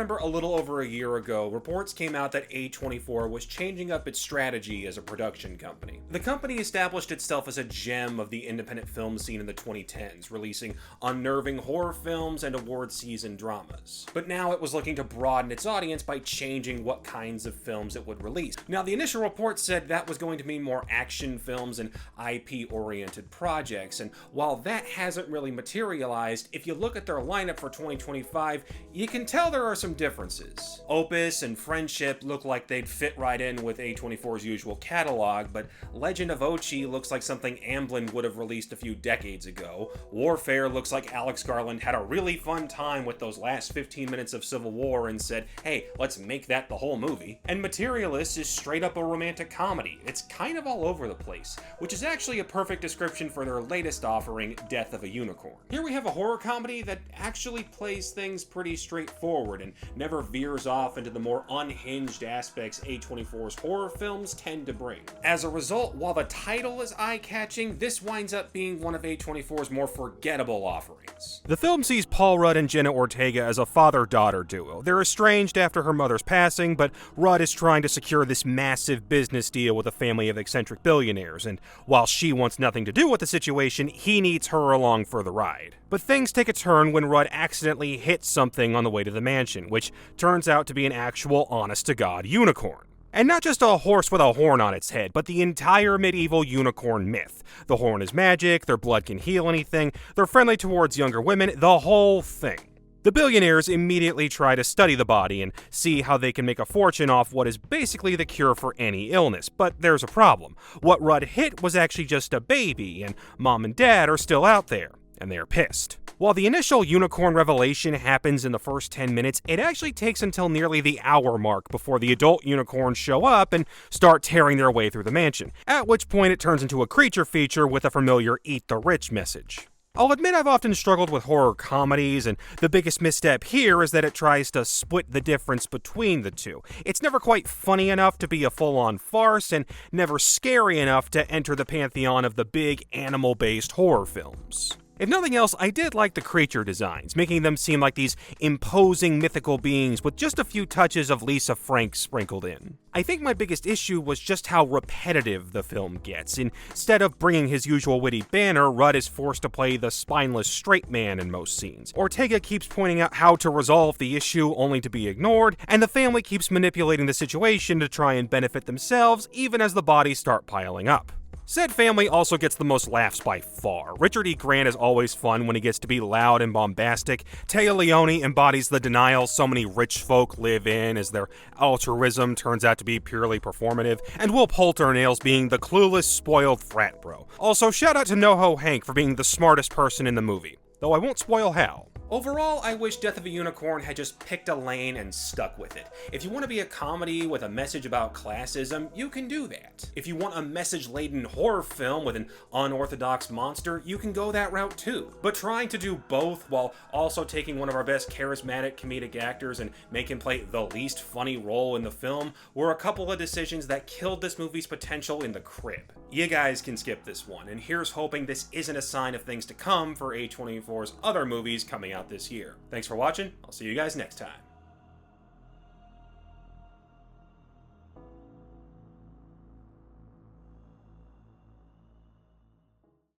remember a little over a year ago, reports came out that A24 was changing up its strategy as a production company. The company established itself as a gem of the independent film scene in the 2010s, releasing unnerving horror films and award-season dramas. But now it was looking to broaden its audience by changing what kinds of films it would release. Now, the initial report said that was going to mean more action films and IP-oriented projects, and while that hasn't really materialized, if you look at their lineup for 2025, you can tell there are some differences. Opus and Friendship look like they'd fit right in with A24's usual catalog, but Legend of Ochi looks like something Amblin would have released a few decades ago. Warfare looks like Alex Garland had a really fun time with those last 15 minutes of Civil War and said, hey, let's make that the whole movie. And Materialist is straight up a romantic comedy. It's kind of all over the place, which is actually a perfect description for their latest offering, Death of a Unicorn. Here we have a horror comedy that actually plays things pretty straightforward and never veers off into the more unhinged aspects A24's horror films tend to bring. As a result, while the title is eye-catching, this winds up being one of A24's more forgettable offerings. The film sees Paul Rudd and Jenna Ortega as a father-daughter duo. They're estranged after her mother's passing, but Rudd is trying to secure this massive business deal with a family of eccentric billionaires, and while she wants nothing to do with the situation, he needs her along for the ride. But things take a turn when Rudd accidentally hits something on the way to the mansion, which turns out to be an actual honest-to-God unicorn. And not just a horse with a horn on its head, but the entire medieval unicorn myth. The horn is magic, their blood can heal anything, they're friendly towards younger women, the whole thing. The billionaires immediately try to study the body and see how they can make a fortune off what is basically the cure for any illness, but there's a problem. What Rudd hit was actually just a baby, and Mom and Dad are still out there, and they're pissed. While the initial unicorn revelation happens in the first 10 minutes, it actually takes until nearly the hour mark before the adult unicorns show up and start tearing their way through the mansion, at which point it turns into a creature feature with a familiar eat the rich message. I'll admit I've often struggled with horror comedies, and the biggest misstep here is that it tries to split the difference between the two. It's never quite funny enough to be a full-on farce, and never scary enough to enter the pantheon of the big animal-based horror films. If nothing else, I did like the creature designs, making them seem like these imposing mythical beings with just a few touches of Lisa Frank sprinkled in. I think my biggest issue was just how repetitive the film gets. Instead of bringing his usual witty banner, Rudd is forced to play the spineless straight man in most scenes. Ortega keeps pointing out how to resolve the issue only to be ignored, and the family keeps manipulating the situation to try and benefit themselves even as the bodies start piling up. Said family also gets the most laughs by far. Richard E. Grant is always fun when he gets to be loud and bombastic. Taya Leone embodies the denial so many rich folk live in as their altruism turns out to be purely performative, and Will Poulter nails being the clueless, spoiled frat bro. Also, shout out to NoHo Hank for being the smartest person in the movie, though I won't spoil how. Overall, I wish Death of a Unicorn had just picked a lane and stuck with it. If you want to be a comedy with a message about classism, you can do that. If you want a message-laden horror film with an unorthodox monster, you can go that route too. But trying to do both while also taking one of our best charismatic comedic actors and make him play the least funny role in the film were a couple of decisions that killed this movie's potential in the crib. You guys can skip this one, and here's hoping this isn't a sign of things to come for A24's other movies coming out this year. Thanks for watching. I'll see you guys next time.